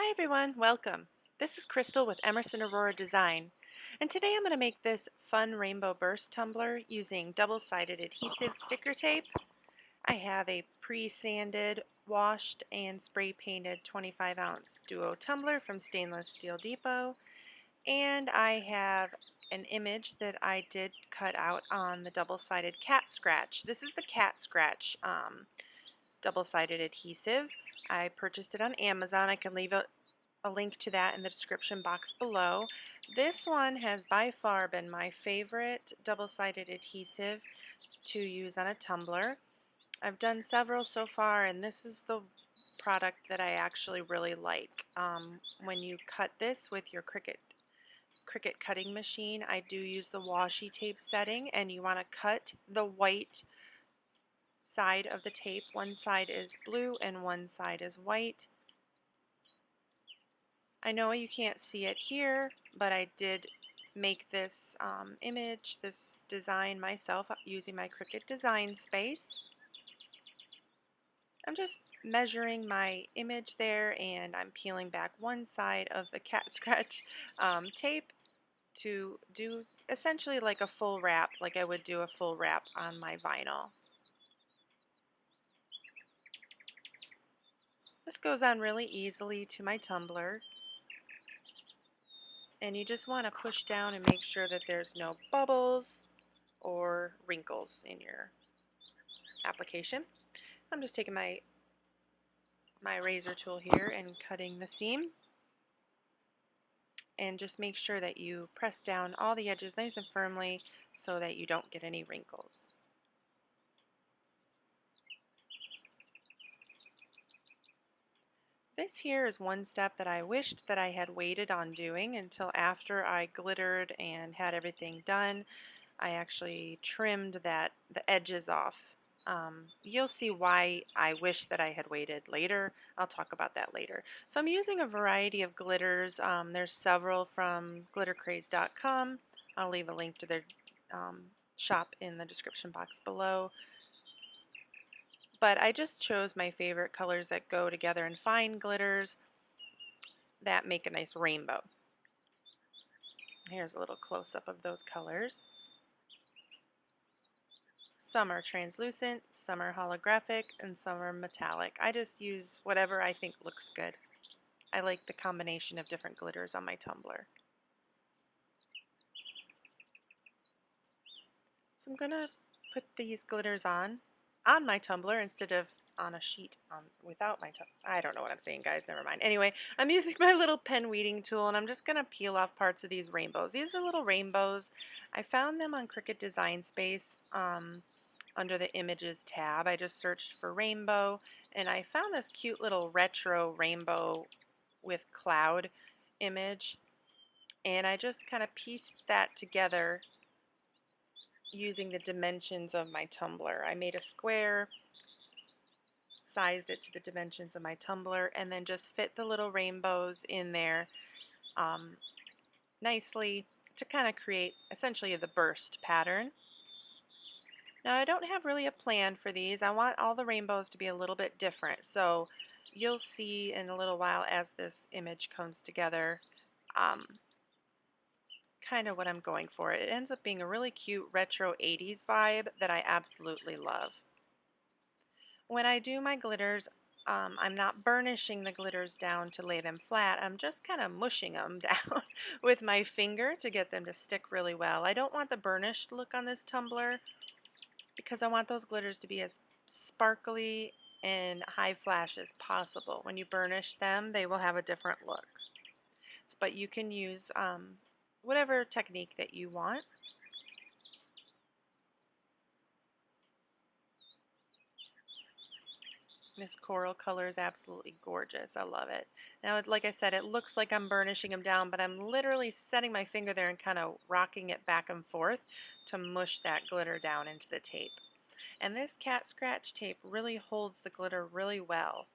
Hi everyone, welcome. This is Crystal with Emerson Aurora Design, and today I'm going to make this fun rainbow burst tumbler using double-sided adhesive sticker tape. I have a pre-sanded, washed, and spray-painted 25-ounce duo tumbler from Stainless Steel Depot, and I have an image that I did cut out on the double-sided cat scratch. This is the cat scratch double-sided adhesive. I purchased it on Amazon. I can leave a link to that in the description box below. This one has by far been my favorite double-sided adhesive to use on a tumbler. I've done several so far, and this is the product that I actually really like. When you cut this with your Cricut cutting machine, I do use the washi tape setting, and you want to cut the white side of the tape. One side is blue and one side is white. I know you can't see it here, but I did make this image, this design myself using my Cricut design space. I'm just measuring my image there, and I'm peeling back one side of the cat scratch tape to do essentially like a full wrap, like I would do a full wrap on my vinyl. This goes on really easily to my tumbler. And you just want to push down and make sure that there's no bubbles or wrinkles in your application. I'm just taking my razor tool here and cutting the seam. And just make sure that you press down all the edges nice and firmly so that you don't get any wrinkles. This here is one step that I wished that I had waited on doing until after I glittered and had everything done. I actually trimmed the edges off. You'll see why I wish that I had waited later. I'll talk about that later. So I'm using a variety of glitters. There's several from glittercraze.com. I'll leave a link to their shop in the description box below. But I just chose my favorite colors that go together in fine glitters that make a nice rainbow. Here's a little close-up of those colors. Some are translucent, some are holographic, and some are metallic. I just use whatever I think looks good. I like the combination of different glitters on my tumbler. So I'm going to put these glitters on my tumbler instead of on a sheet without my tumbler. I don't know what I'm saying, guys. Never mind. Anyway, I'm using my little pen weeding tool, and I'm just going to peel off parts of these rainbows. These are little rainbows. I found them on Cricut Design Space. Under the Images tab, I just searched for rainbow, and I found this cute little retro rainbow with cloud image, and I just kind of pieced that together using the dimensions of my tumbler. I made a square, sized it to the dimensions of my tumbler, and then just fit the little rainbows in there nicely to kind of create essentially the burst pattern. Now I don't have really a plan for these. I want all the rainbows to be a little bit different, so you'll see in a little while as this image comes together kind of what I'm going for. It ends up being a really cute retro 80s vibe that I absolutely love. When I do my glitters, I'm not burnishing the glitters down to lay them flat. I'm just kind of mushing them down with my finger to get them to stick really well. I don't want the burnished look on this tumbler, because I want those glitters to be as sparkly and high flash as possible. When you burnish them, they will have a different look. But you can use whatever technique that you want. This coral color is absolutely gorgeous. I love it. Now, like I said, it looks like I'm burnishing them down, but I'm literally setting my finger there and kind of rocking it back and forth to mush that glitter down into the tape. And this cat scratch tape really holds the glitter really well.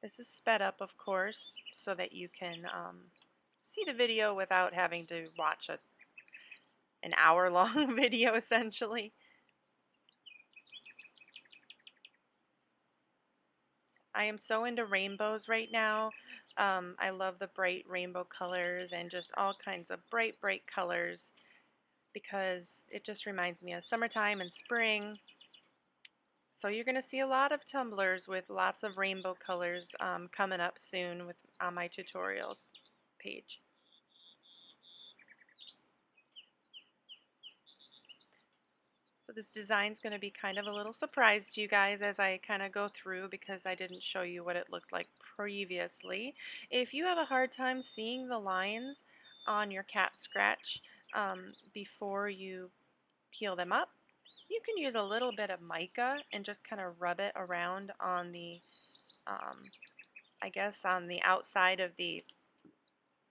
This is sped up, of course, so that you can see the video without having to watch an hour-long video, essentially. I am so into rainbows right now. I love the bright rainbow colors and just all kinds of bright, bright colors because it just reminds me of summertime and spring. So you're going to see a lot of tumblers with lots of rainbow colors coming up soon on my tutorial page. So this design is going to be kind of a little surprise to you guys as I kind of go through because I didn't show you what it looked like previously. If you have a hard time seeing the lines on your cat scratch before you peel them up, you can use a little bit of mica and just kind of rub it around on the, I guess on the outside of the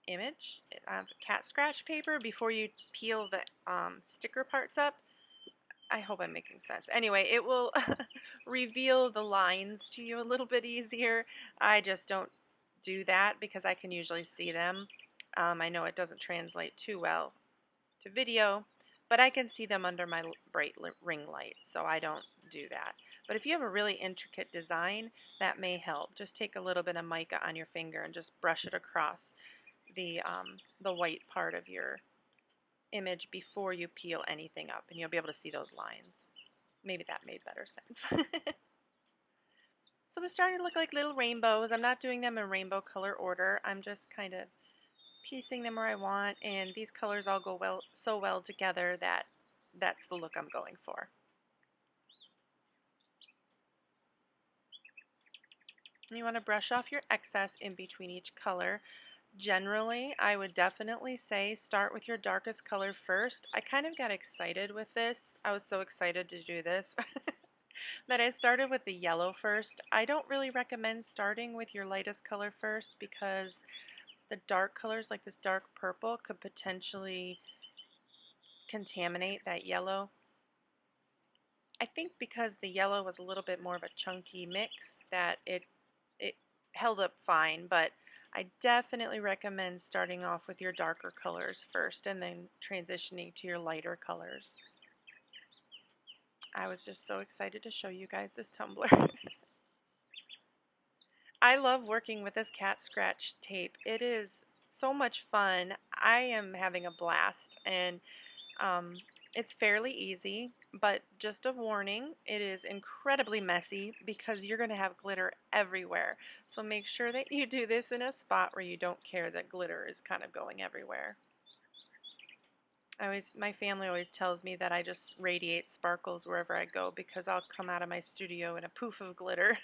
image of cat scratch paper before you peel the sticker parts up. I hope I'm making sense. Anyway, it will reveal the lines to you a little bit easier. I just don't do that because I can usually see them. I know it doesn't translate too well to video, but I can see them under my bright ring light, so I don't do that. But if you have a really intricate design, that may help. Just take a little bit of mica on your finger and just brush it across the white part of your image before you peel anything up, and you'll be able to see those lines. Maybe that made better sense. So they're starting to look like little rainbows. I'm not doing them in rainbow color order. I'm just kind of piecing them where I want, and these colors all go so well together that that's the look I'm going for. And you want to brush off your excess in between each color. Generally, I would definitely say start with your darkest color first. I kind of got excited with this. I was so excited to do this that I started with the yellow first. I don't really recommend starting with your lightest color first because the dark colors like this dark purple could potentially contaminate that yellow. I think because the yellow was a little bit more of a chunky mix that it held up fine, but I definitely recommend starting off with your darker colors first and then transitioning to your lighter colors. I was just so excited to show you guys this tumbler. I love working with this cat scratch tape. It is so much fun. I am having a blast, and it's fairly easy, but just a warning, it is incredibly messy because you're going to have glitter everywhere. So make sure that you do this in a spot where you don't care that glitter is kind of going everywhere. My family always tells me that I just radiate sparkles wherever I go because I'll come out of my studio in a poof of glitter.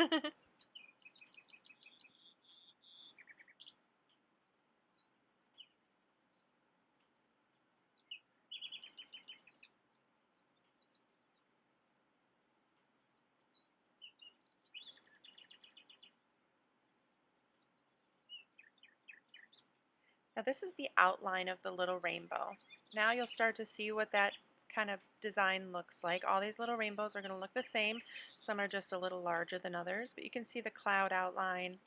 Now this is the outline of the little rainbow. Now you'll start to see what that kind of design looks like. All these little rainbows are going to look the same. Some are just a little larger than others, but you can see the cloud outline.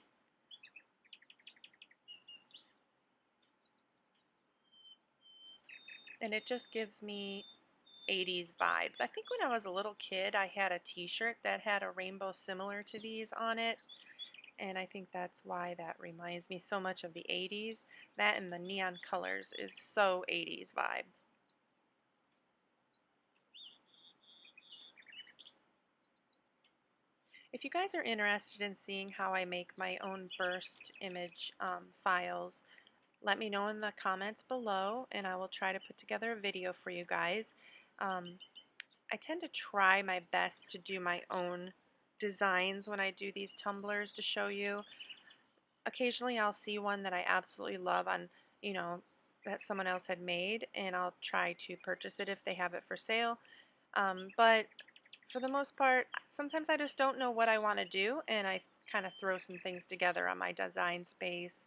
And it just gives me 80s vibes. I think when I was a little kid I had a t-shirt that had a rainbow similar to these on it. And I think that's why that reminds me so much of the 80s. That and the neon colors is so 80s vibe. If you guys are interested in seeing how I make my own burst image files, let me know in the comments below and I will try to put together a video for you guys. I tend to try my best to do my own designs when I do these tumblers to show you. Occasionally I'll see one that I absolutely love on, that someone else had made, and I'll try to purchase it if they have it for sale. But for the most part, sometimes I just don't know what I want to do, and I kind of throw some things together on my design space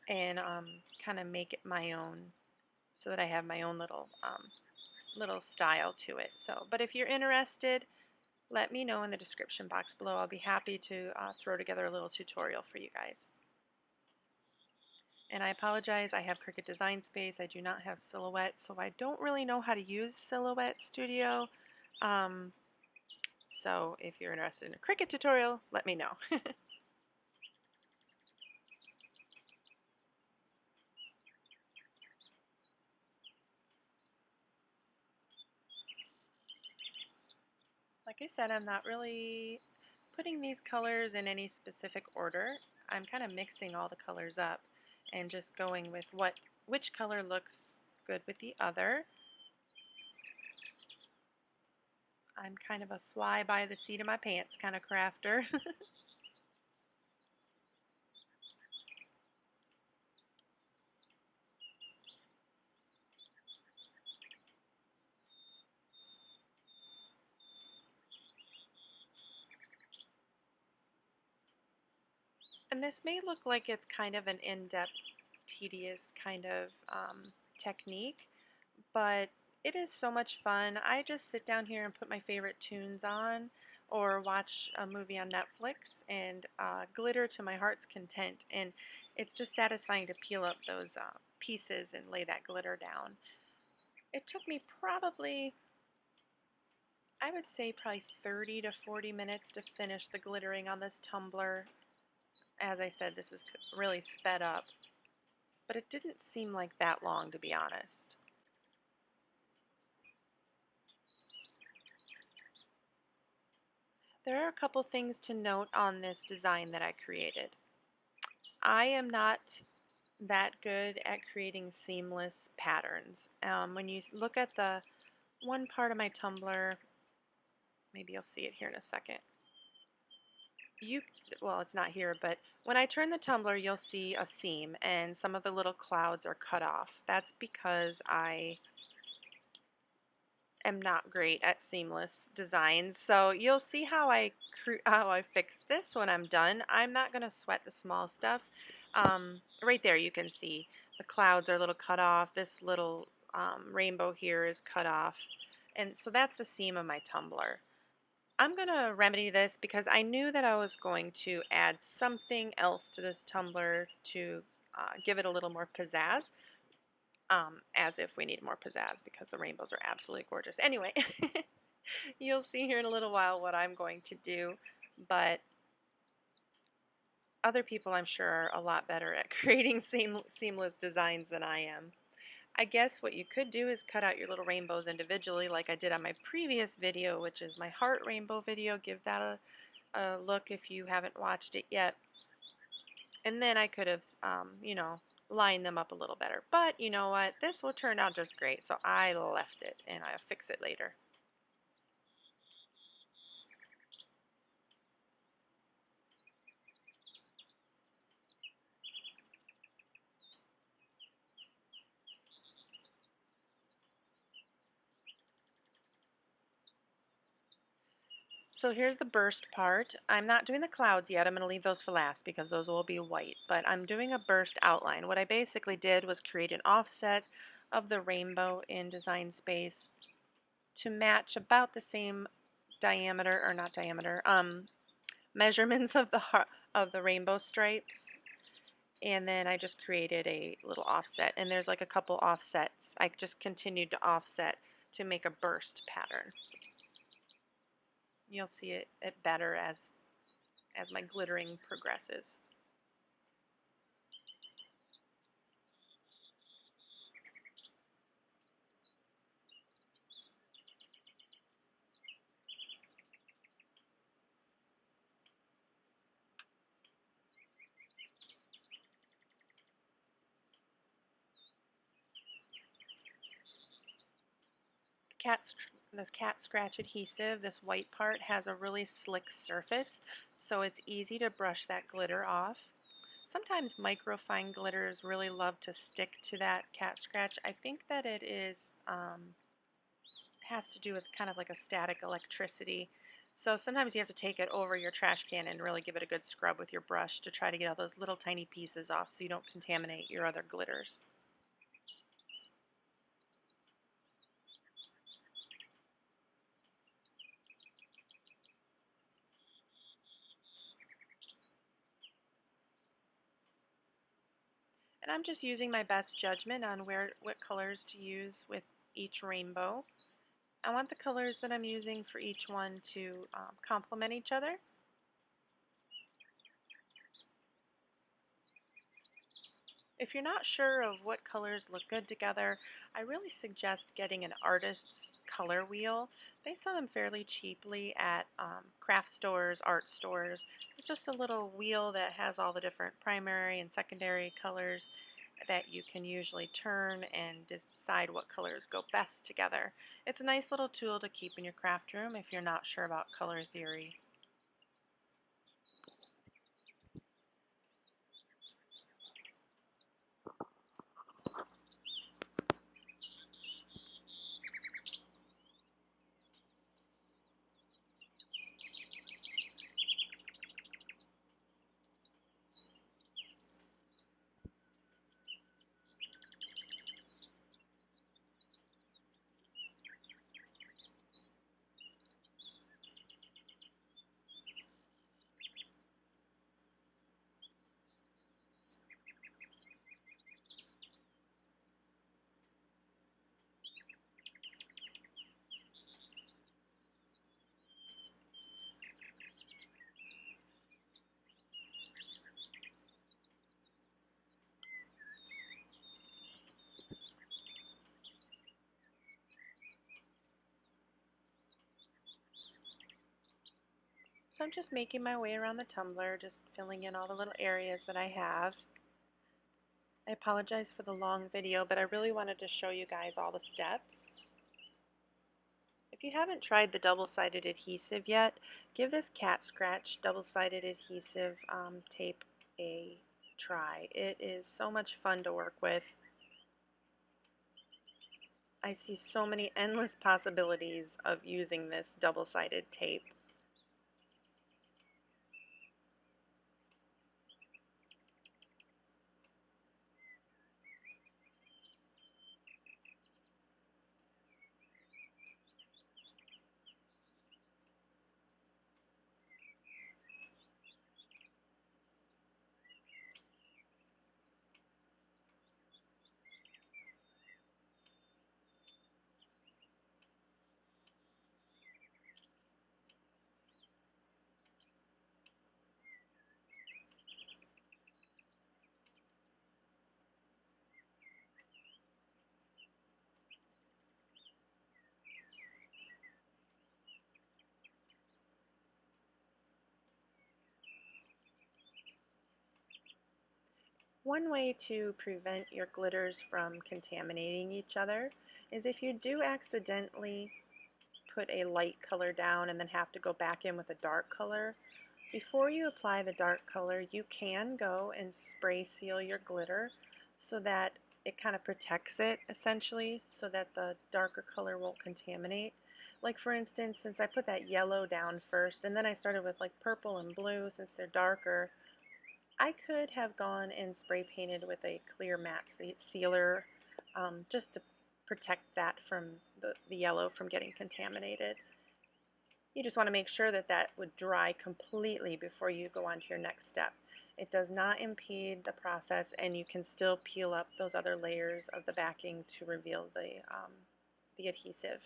and kind of make it my own so that I have my own little style to it. But if you're interested, let me know in the description box below. I'll be happy to throw together a little tutorial for you guys. And I apologize, I have Cricut Design Space. I do not have Silhouette, so I don't really know how to use Silhouette Studio. So if you're interested in a Cricut tutorial, let me know. Like I said, I'm not really putting these colors in any specific order. I'm kind of mixing all the colors up and just going with which color looks good with the other. I'm kind of a fly by the seat of my pants kind of crafter. And this may look like it's kind of an in-depth, tedious kind of technique, but it is so much fun. I just sit down here and put my favorite tunes on or watch a movie on Netflix and glitter to my heart's content. And it's just satisfying to peel up those pieces and lay that glitter down. It took me probably, I would say probably 30 to 40 minutes to finish the glittering on this tumbler. As I said, this is really sped up, but it didn't seem like that long, to be honest. There are a couple things to note on this design that I created. I am not that good at creating seamless patterns. When you look at the one part of my tumbler, maybe you'll see it here in a second. Well, it's not here, but when I turn the tumbler, you'll see a seam and some of the little clouds are cut off. That's because I am not great at seamless designs. So you'll see how I fix this when I'm done. I'm not going to sweat the small stuff. Right there you can see the clouds are a little cut off. This little rainbow here is cut off. And so that's the seam of my tumbler. I'm going to remedy this because I knew that I was going to add something else to this tumbler to give it a little more pizzazz. As if we need more pizzazz because the rainbows are absolutely gorgeous. Anyway, you'll see here in a little while what I'm going to do, but other people I'm sure are a lot better at creating seamless designs than I am. I guess what you could do is cut out your little rainbows individually like I did on my previous video, which is my heart rainbow video. Give that a look if you haven't watched it yet. And then I could have, you know, line them up a little better. But you know what? This will turn out just great, so I left it and I'll fix it later. So here's the burst part. I'm not doing the clouds yet. I'm going to leave those for last because those will be white, but I'm doing a burst outline. What I basically did was create an offset of the rainbow in Design Space to match about the same diameter, or not diameter, measurements of the rainbow stripes. And then I just created a little offset, and there's like a couple offsets. I just continued to offset to make a burst pattern. You'll see it better as my glittering progresses. This cat scratch adhesive, this white part has a really slick surface, so it's easy to brush that glitter off. Sometimes microfine glitters really love to stick to that cat scratch. I think that it is has to do with kind of like a static electricity. So sometimes you have to take it over your trash can and really give it a good scrub with your brush to try to get all those little tiny pieces off so you don't contaminate your other glitters. And I'm just using my best judgment on what colors to use with each rainbow. I want the colors that I'm using for each one to complement each other. If you're not sure of what colors look good together, I really suggest getting an artist's color wheel. They sell them fairly cheaply at craft stores, art stores. It's just a little wheel that has all the different primary and secondary colors that you can usually turn and decide what colors go best together. It's a nice little tool to keep in your craft room if you're not sure about color theory. So I'm just making my way around the tumbler, just filling in all the little areas that I have. I apologize for the long video, but I really wanted to show you guys all the steps. If you haven't tried the double-sided adhesive yet, give this cat scratch double-sided adhesive tape a try. It is so much fun to work with. I see so many endless possibilities of using this double-sided tape. One way to prevent your glitters from contaminating each other is if you do accidentally put a light color down and then have to go back in with a dark color, before you apply the dark color, you can go and spray seal your glitter so that it kind of protects it essentially so that the darker color won't contaminate. Like for instance, since I put that yellow down first and then I started with like purple and blue since they're darker, I could have gone and spray painted with a clear matte sealer just to protect that from the yellow from getting contaminated. You just want to make sure that that would dry completely before you go on to your next step. It does not impede the process and you can still peel up those other layers of the backing to reveal the adhesive.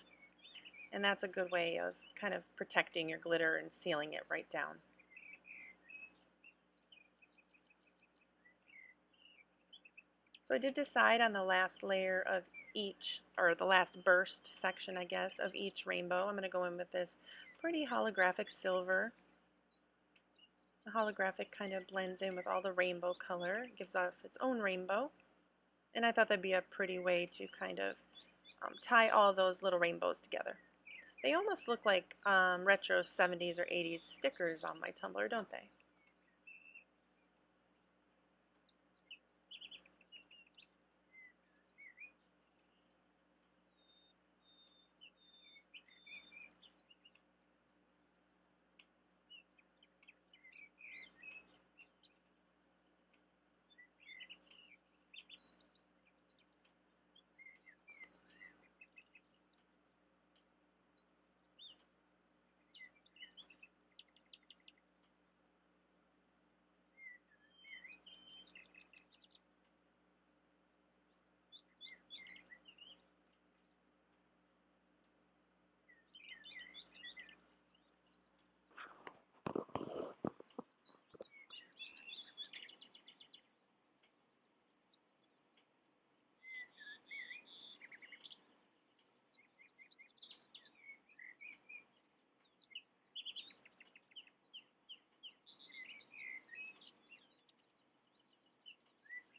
And that's a good way of kind of protecting your glitter and sealing it right down. So I did decide on the last layer of each, or the last burst section, I guess, of each rainbow. I'm going to go in with this pretty holographic silver. The holographic kind of blends in with all the rainbow color, gives off its own rainbow. And I thought that'd be a pretty way to kind of tie all those little rainbows together. They almost look like retro 70s or 80s stickers on my tumbler, don't they?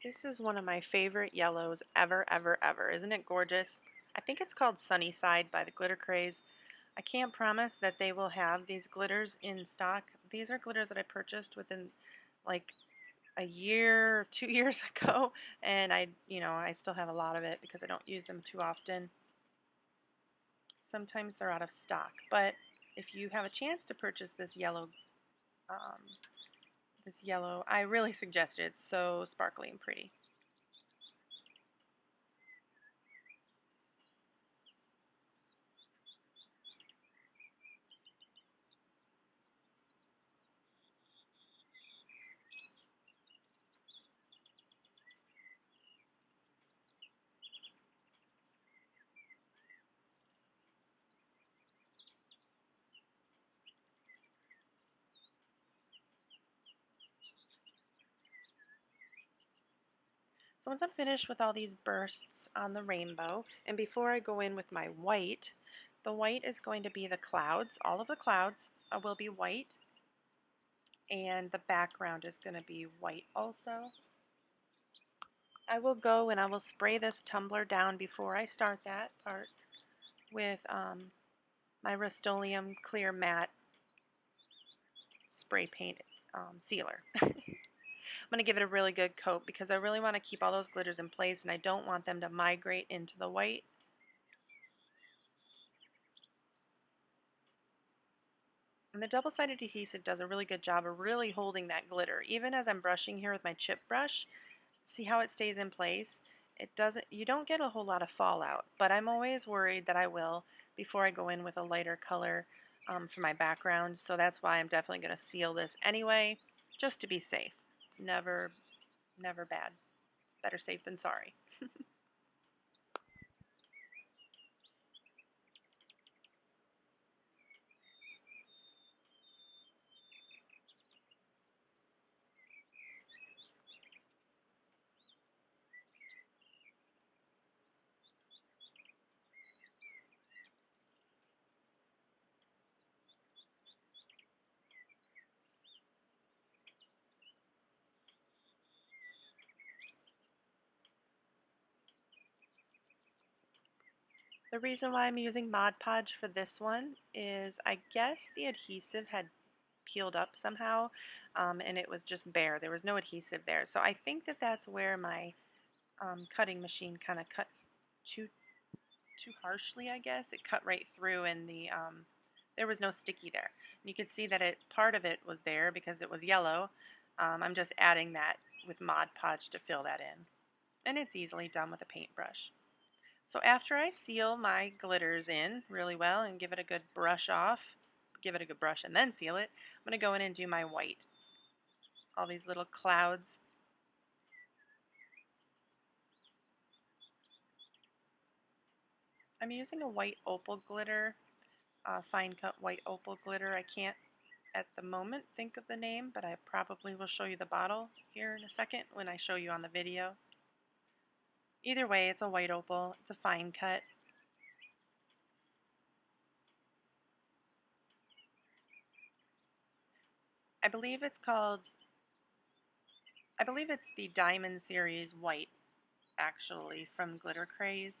This is one of my favorite yellows ever, ever, ever. Isn't it gorgeous? I think it's called Sunnyside by the Glitter Craze. I can't promise that they will have these glitters in stock. These are glitters that I purchased within like a year or 2 years ago, and I still have a lot of it because I don't use them too often. Sometimes they're out of stock, but if you have a chance to purchase um, this yellow, I really suggest it. It's so sparkly and pretty. So once I'm finished with all these bursts on the rainbow, and before I go in with my white, the white is going to be the clouds. All of the clouds will be white, and the background is going to be white also. I will go and I will spray this tumbler down before I start that part with my Rust-Oleum Clear Matte spray paint sealer. I'm going to give it a really good coat because I really want to keep all those glitters in place and I don't want them to migrate into the white. And the double-sided adhesive does a really good job of really holding that glitter. Even as I'm brushing here with my chip brush, see how it stays in place? You don't get a whole lot of fallout, but I'm always worried that I will before I go in with a lighter color for my background. So that's why I'm definitely going to seal this anyway, just to be safe. It's never bad. It's better safe than sorry. The reason why I'm using Mod Podge for this one is I guess the adhesive had peeled up somehow and it was just bare. There was no adhesive there. So I think that that's where my cutting machine kind of cut too harshly, I guess. It cut right through and there was no sticky there. And you could see that part of it was there because it was yellow. I'm just adding that with Mod Podge to fill that in. And it's easily done with a paintbrush. So after I seal my glitters in really well and give it a good brush off, give it a good brush and then seal it, I'm going to go in and do my white. All these little clouds. I'm using a white opal glitter, fine cut white opal glitter. I can't at the moment think of the name, but I probably will show you the bottle here in a second when I show you on the video. Either way, it's a white opal. It's a fine cut. I believe it's the Diamond Series White, actually, from Glitter Craze.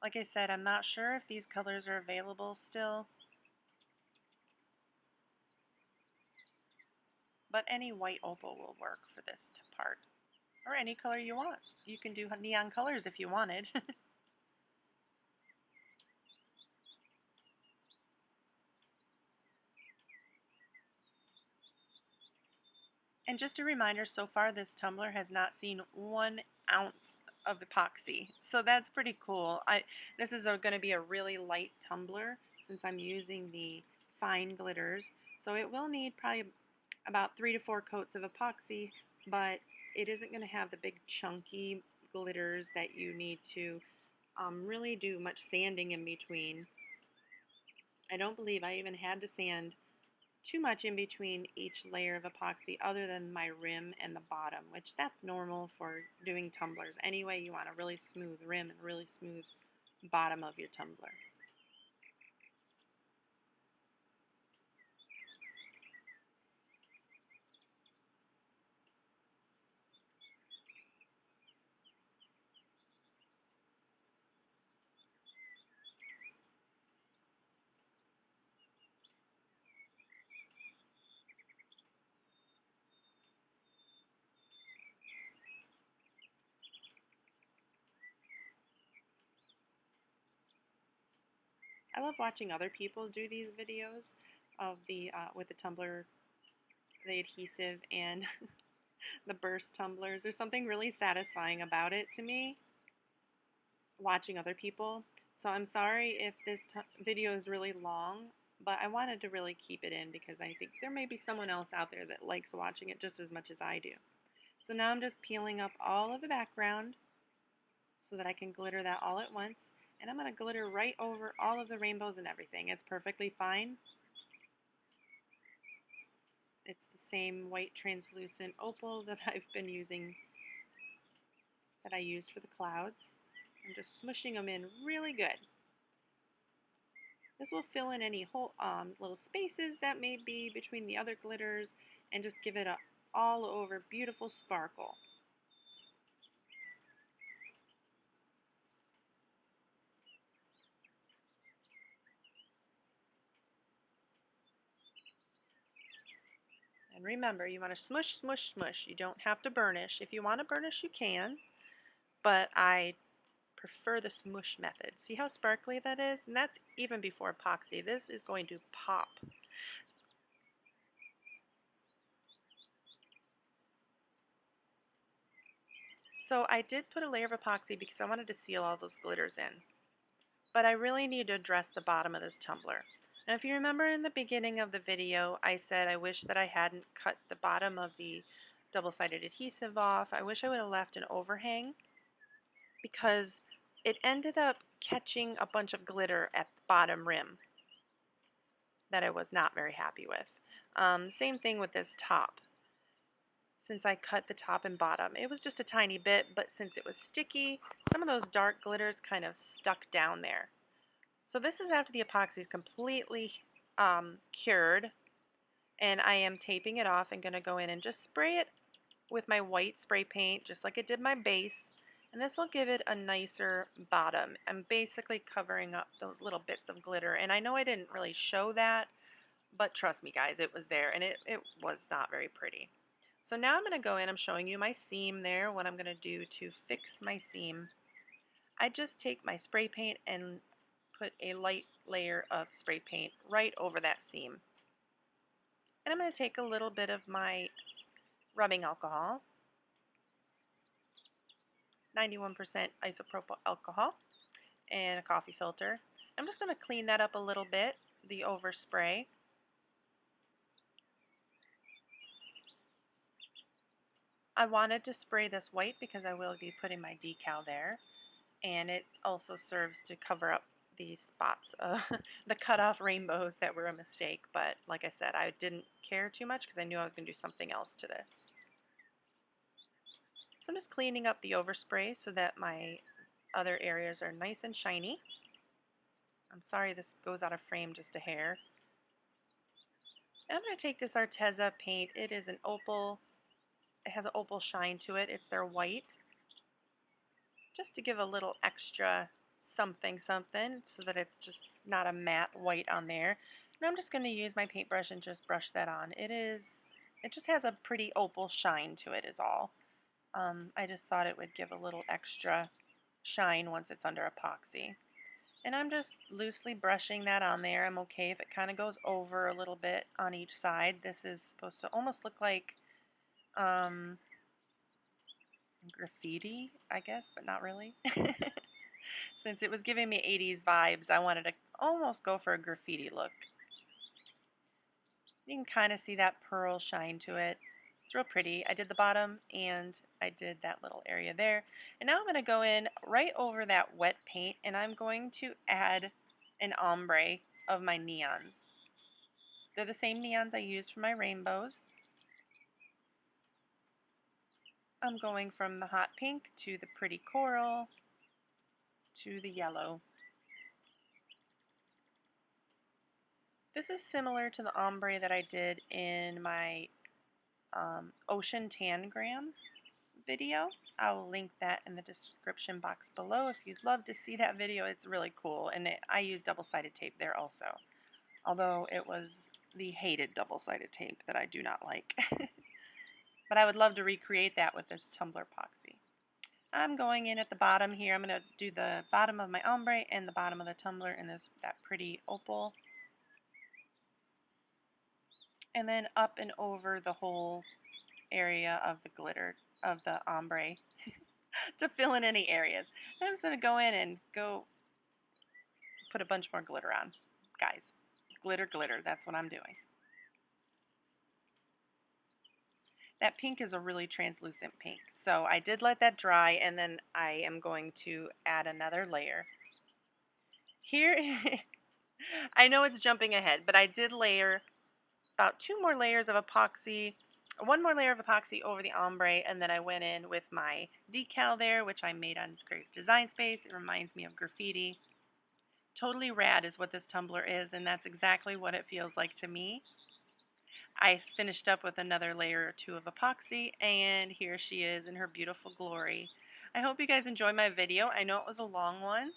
Like I said, I'm not sure if these colors are available still, but any white opal will work for this part, or any color you want. You can do neon colors if you wanted. And just a reminder, so far this tumbler has not seen 1 ounce of epoxy, so that's pretty cool. This is going to be a really light tumbler since I'm using the fine glitters, so it will need probably about 3 to 4 coats of epoxy, but it isn't going to have the big chunky glitters that you need to really do much sanding in between. I don't believe I even had to sand too much in between each layer of epoxy other than my rim and the bottom, which that's normal for doing tumblers. Anyway, you want a really smooth rim and really smooth bottom of your tumbler. I love watching other people do these videos of the with the tumbler, the adhesive, and the burst tumblers. There's something really satisfying about it to me, watching other people. So I'm sorry if this video is really long, but I wanted to really keep it in because I think there may be someone else out there that likes watching it just as much as I do. So now I'm just peeling up all of the background so that I can glitter that all at once. And I'm going to glitter right over all of the rainbows and everything. It's perfectly fine. It's the same white translucent opal that I've been using, that I used for the clouds. I'm just smushing them in really good. This will fill in any whole little spaces that may be between the other glitters and just give it a all over beautiful sparkle. And remember, you want to smush, smush, smush. You don't have to burnish. If you want to burnish, you can, but I prefer the smush method. See how sparkly that is? And that's even before epoxy. This is going to pop. So I did put a layer of epoxy because I wanted to seal all those glitters in. But I really need to address the bottom of this tumbler. Now if you remember in the beginning of the video, I said I wish that I hadn't cut the bottom of the double-sided adhesive off. I wish I would have left an overhang because it ended up catching a bunch of glitter at the bottom rim that I was not very happy with. Same thing with this top. Since I cut the top and bottom, it was just a tiny bit, but since it was sticky, some of those dark glitters kind of stuck down there. So this is after the epoxy is completely cured, and I am taping it off and going to go in and just spray it with my white spray paint, just like I did my base, and this will give it a nicer bottom. I'm basically covering up those little bits of glitter, and I know I didn't really show that, but trust me guys, it was there, and it was not very pretty. So now I'm going to go in, I'm showing you my seam there, what I'm going to do to fix my seam. I just take my spray paint and put a light layer of spray paint right over that seam. And I'm going to take a little bit of my rubbing alcohol, 91% isopropyl alcohol, and a coffee filter. I'm just going to clean that up a little bit, the overspray. I wanted to spray this white because I will be putting my decal there, and it also serves to cover up these spots, the cut-off rainbows that were a mistake, but like I said, I didn't care too much because I knew I was going to do something else to this. So I'm just cleaning up the overspray so that my other areas are nice and shiny. I'm sorry this goes out of frame just a hair. And I'm going to take this Arteza paint. It is an opal. It has an opal shine to it. It's their white. Just to give a little extra something so that it's just not a matte white on there. And I'm just going to use my paintbrush and just brush that on. It just has a pretty opal shine to it is all. I just thought it would give a little extra shine once it's under epoxy. And I'm just loosely brushing that on there. I'm okay if it kind of goes over a little bit on each side. This is supposed to almost look like graffiti, I guess, but not really. Since it was giving me 80s vibes, I wanted to almost go for a graffiti look. You can kind of see that pearl shine to it. It's real pretty. I did the bottom and I did that little area there. And now I'm going to go in right over that wet paint and I'm going to add an ombre of my neons. They're the same neons I used for my rainbows. I'm going from the hot pink to the pretty coral to the yellow. This is similar to the ombre that I did in my ocean tangram video. I'll link that in the description box below if you'd love to see that video. It's really cool, and I used double-sided tape there also, although it was the hated double-sided tape that I do not like. But I would love to recreate that with this tumbler epoxy. I'm going in at the bottom here. I'm going to do the bottom of my ombre and the bottom of the tumbler in that pretty opal. And then up and over the whole area of the glitter, of the ombre, to fill in any areas. And I'm just going to go in and put a bunch more glitter on. Guys, glitter, glitter, that's what I'm doing. That pink is a really translucent pink, so I did let that dry, and then I am going to add another layer. Here, I know it's jumping ahead, but I did layer about 2 more layers of epoxy, 1 more layer of epoxy over the ombre, and then I went in with my decal there, which I made on Creative Design Space. It reminds me of graffiti. Totally rad is what this tumbler is, and that's exactly what it feels like to me. I finished up with another layer or 2 of epoxy, and here she is in her beautiful glory. I hope you guys enjoy my video. I know it was a long one.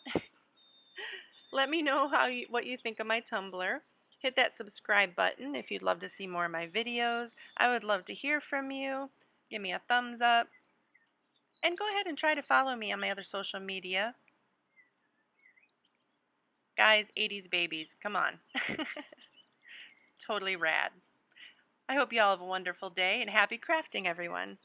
Let me know what you think of my tumbler. Hit that subscribe button if you'd love to see more of my videos. I would love to hear from you. Give me a thumbs up. And go ahead and try to follow me on my other social media. Guys, 80s babies, come on. Totally rad. I hope you all have a wonderful day, and happy crafting, everyone.